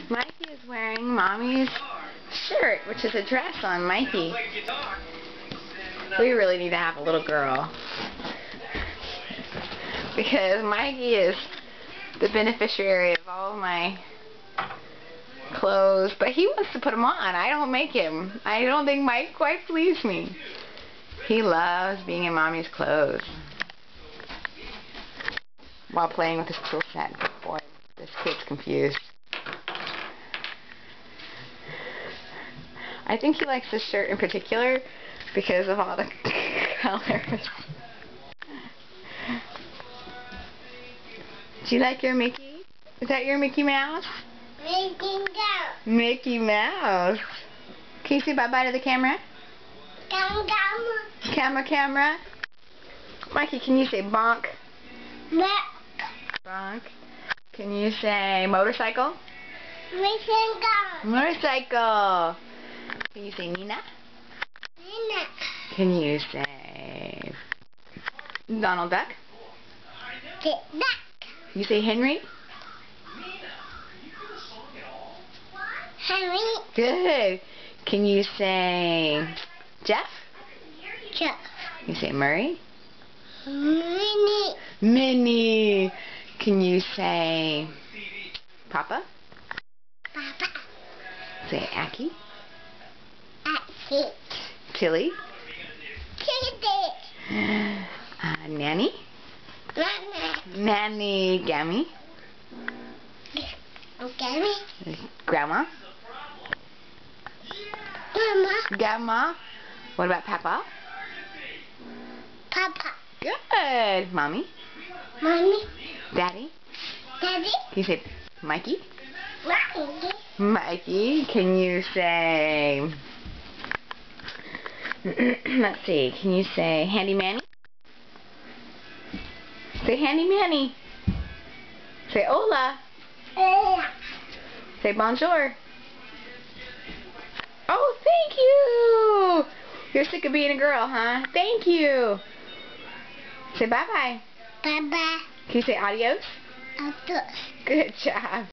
Mikey is wearing Mommy's shirt, which is a dress on Mikey. We really need to have a little girl. Because Mikey is the beneficiary of all of my clothes. But he wants to put them on. I don't make him. I don't think Mike quite pleased me. He loves being in Mommy's clothes. While playing with his tool set. Boy, this kid's confused. I think he likes this shirt in particular because of all the colors. Do you like your Mickey? Is that your Mickey Mouse? Mickey Mouse. Mickey Mouse. Can you say bye-bye to the camera? Camera. Mikey, can you say bonk? Bonk. Can you say motorcycle? Motorcycle. Can you say Nina? Can you say Donald Duck? You say Henry? Good. Can you say Jeff? You say Murray? Minnie. Can you say Papa? Say Aki? Tilly? Nanny? Nanny. Gammy? Grandma? Grandma? What about Papa? Good. Mommy? Daddy? Can you say Mikey? Mikey. Can you say... Let's see. Can you say Handy Manny? Say Handy Manny. Say Hola. Say bonjour. Oh, thank you. You're sick of being a girl, huh? Thank you. Say bye-bye. Bye-bye. Can you say adios? Adios. Good job.